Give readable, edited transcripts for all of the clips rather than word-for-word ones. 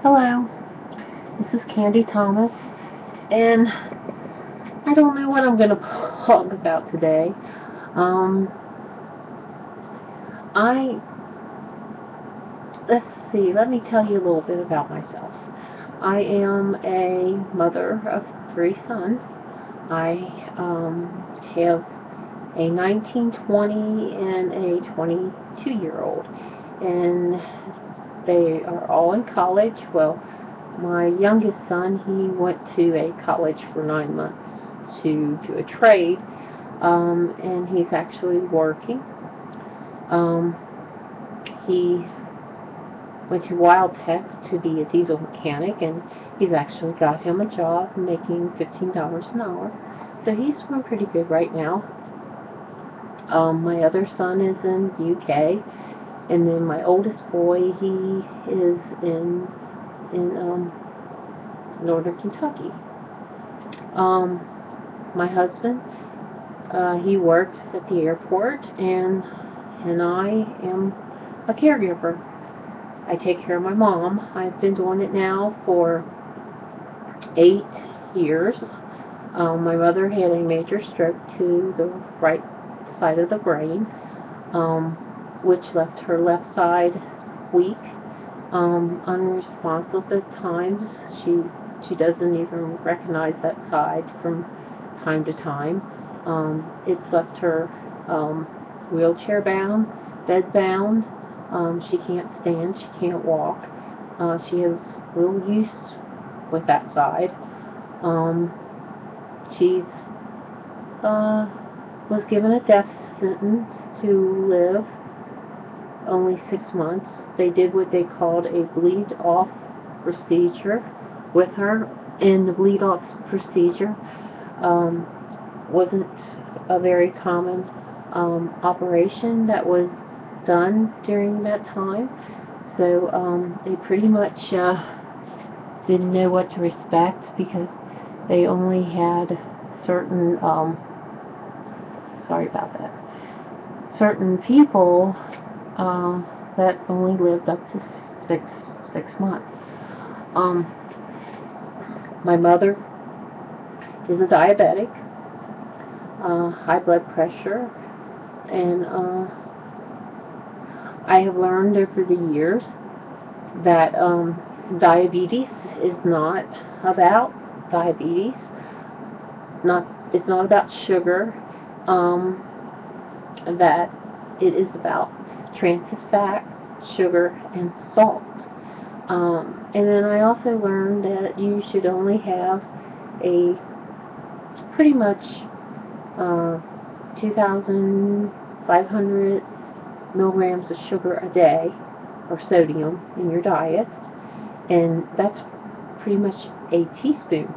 Hello, this is Candy Thomas, and I don't know what I'm going to talk about today. Um, I, let's see, let me tell you a little bit about myself. I am a mother of three sons. I have a 19, 20, and a 22-year-old, and they are all in college. Well, my youngest son, he went to a college for 9 months to do a trade, and he's actually working. Um, he went to Wild Tech to be a diesel mechanic, and he's actually got him a job making $15 an hour. So he's doing pretty good right now. My other son is in UK, and then my oldest boy, he is in northern Kentucky. Um, my husband, he works at the airport, and I am a caregiver. I take care of my mom. I've been doing it now for 8 years. My mother had a major stroke to the right side of the brain, um, which left her left side weak, unresponsive at times. She doesn't even recognize that side from time to time. It's left her wheelchair bound, bed bound. She can't stand, she can't walk. She has little use with that side. Um, she's was given a death sentence to live only 6 months. They did what they called a bleed off procedure with her, and the bleed off procedure um, wasn't a very common operation that was done during that time. So they pretty much didn't know what to respect, because they only had certain, sorry about that, certain people that only lived up to six months. Um, my mother is a diabetic, high blood pressure, and I have learned over the years that diabetes is not about diabetes. It's not about sugar. That it is about trans fat, sugar, and salt. And then I also learned that you should only have a pretty much 2,500 milligrams of sugar a day, or sodium, in your diet, and that's pretty much a teaspoon.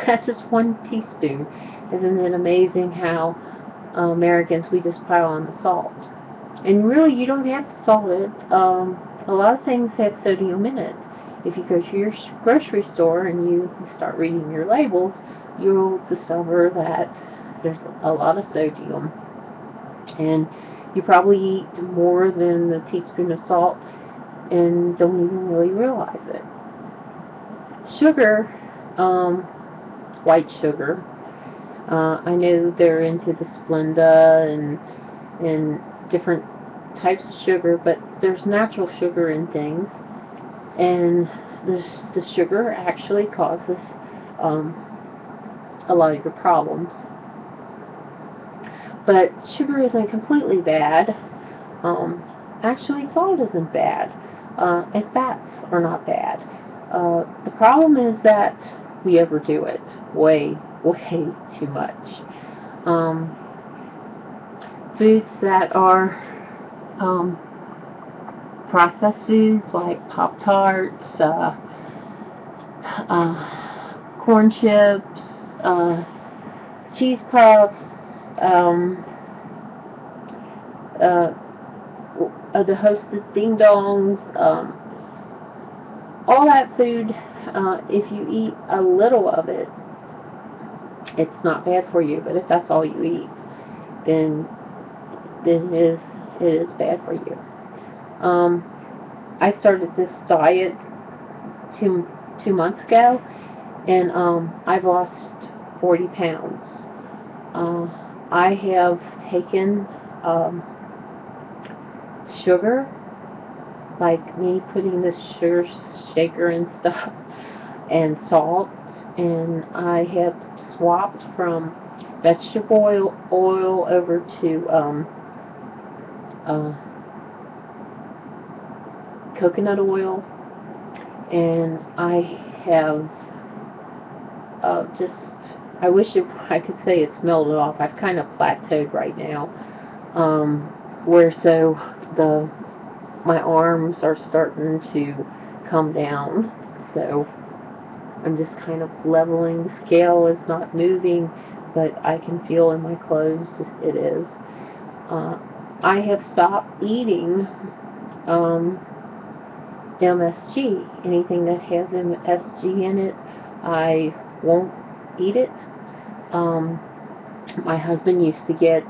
That's just one teaspoon. Isn't it amazing how Americans, we just pile on the salt? And really, you don't have to salt it. A lot of things have sodium in it. If you go to your grocery store and you start reading your labels, you'll discover that there's a lot of sodium. And you probably eat more than a teaspoon of salt and don't even really realize it. Sugar, white sugar, I know they're into the Splenda and different types of sugar, but there's natural sugar in things, and the sugar actually causes um, a lot of your problems. But sugar isn't completely bad. Um, Actually, salt isn't bad, and fats are not bad. The problem is that we overdo it way, way too much. Um, Foods that are um, processed foods like Pop-Tarts, corn chips, cheese puffs, um, uh, the hostess ding dongs, all that food. If you eat a little of it, it's not bad for you. But if that's all you eat, then it is bad for you. I started this diet two months ago, and I've lost 40 pounds. I have taken sugar, like me putting the sugar shaker and stuff, and salt, and I have swapped from vegetable oil over to coconut oil, and I have I wish I could say it's melted off. I've kind of plateaued right now, where so my arms are starting to come down, so I'm just kind of leveling. The scale is not moving, but I can feel in my clothes it is. I have stopped eating MSG. Anything that has MSG in it, I won't eat it. My husband used to get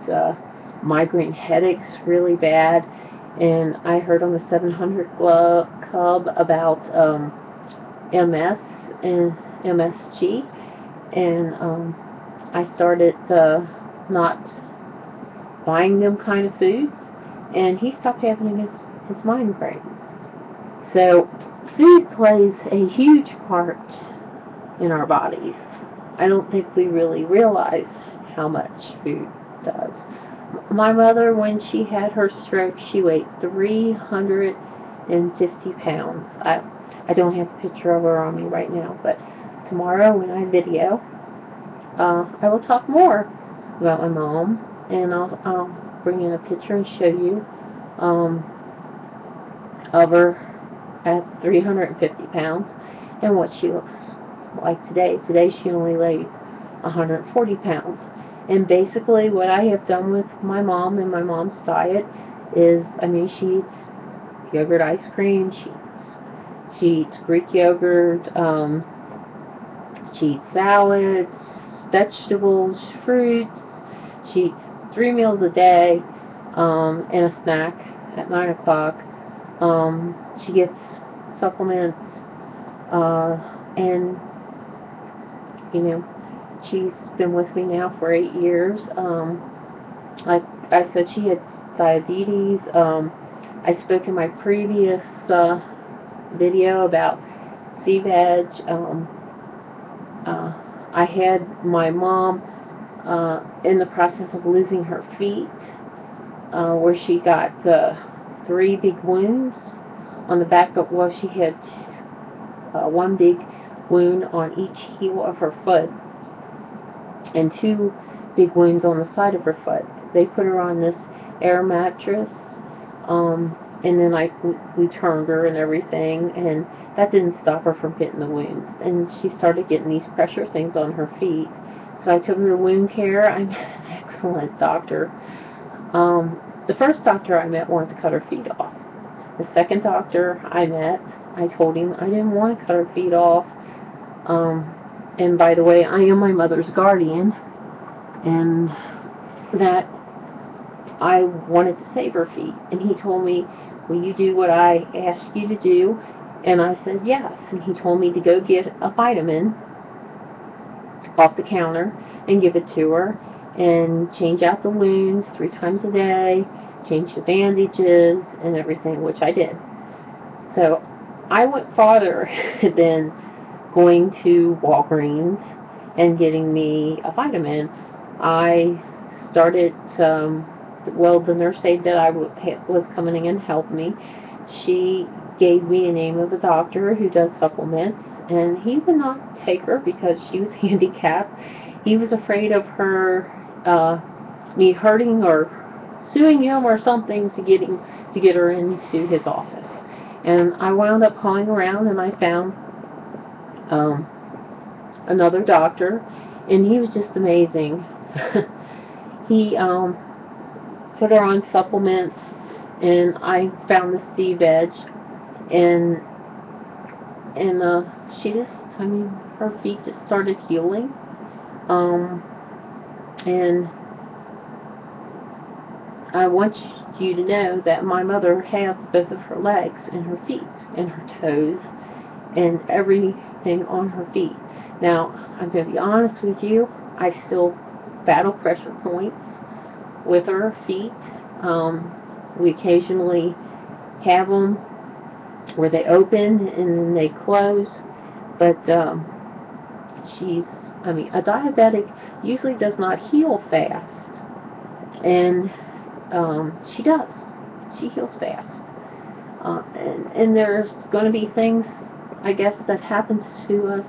migraine headaches really bad, and I heard on the 700 Club about MS and MSG, and I started not buying them kind of foods, and he stopped having his migraines. So food plays a huge part in our bodies. I don't think we really realize how much food does. My mother, when she had her stroke, she weighed 350 pounds. I don't have a picture of her on me right now, but tomorrow when I video, I will talk more about my mom, and I'll bring in a picture and show you of her at 350 pounds and what she looks like today. Today she only weighed 140 pounds. And basically what I have done with my mom and my mom's diet is, I mean, she eats yogurt ice cream, she eats Greek yogurt, she eats salads, vegetables, fruits. She eats 3 meals a day, and a snack at 9 o'clock. She gets supplements, and, you know, she's been with me now for 8 years. Like I said, she had diabetes. I spoke in my previous video about C-Veg. I had my mom in the process of losing her feet, where she got 3 big wounds on the back of, well, she had one big wound on each heel of her foot and 2 big wounds on the side of her foot. They put her on this air mattress, and then we turned her and everything, and that didn't stop her from getting the wounds. And she started getting these pressure things on her feet. So I took her to wound care. I met an excellent doctor. The first doctor I met wanted to cut her feet off. The second doctor I met, I told him I didn't want to cut her feet off. And by the way, I am my mother's guardian, and that I wanted to save her feet. And he told me, will you do what I asked you to do? And I said yes. And he told me to go get a vitamin off the counter and give it to her, and change out the wounds 3 times a day, change the bandages and everything, which I did. So I went farther than going to Walgreens and getting me a vitamin. I started, well, the nurse aide that I was coming in and helped me, she gave me the name of a doctor who does supplements, and he would not take her because she was handicapped. He was afraid of her, me hurting or suing him or something to get her into his office. And I wound up calling around, and I found another doctor, and he was just amazing. He put her on supplements, and I found the C-Veg, and she just, I mean, her feet just started healing, and I want you to know that my mother has both of her legs and her feet and her toes, and everything on her feet. Now, I'm going to be honest with you, I still battle pressure points with her feet. We occasionally have them where they open and then they close, but a diabetic usually does not heal fast, and she does. She heals fast. And there's going to be things, I guess, that happens to us.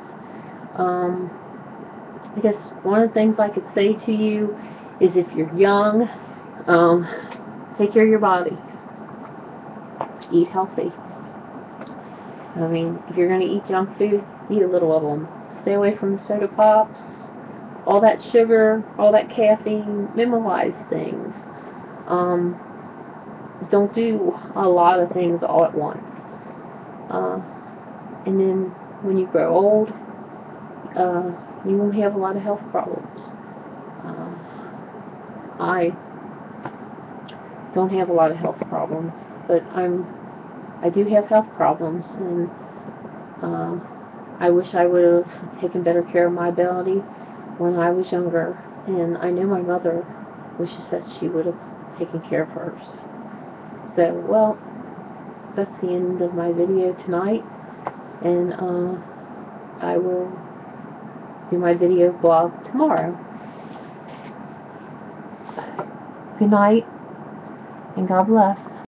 I guess one of the things I could say to you is if you're young, take care of your body. Eat healthy. I mean, if you're going to eat junk food, eat a little of them. Stay away from the soda pops, all that sugar, all that caffeine. Minimize things. Don't do a lot of things all at once. And then when you grow old, you won't have a lot of health problems. I don't have a lot of health problems, but I do have health problems, and I wish I would have taken better care of my belly when I was younger, and I know my mother wishes that she would have taken care of hers. So, well, that's the end of my video tonight, and I will do my video blog tomorrow. Good night, and God bless.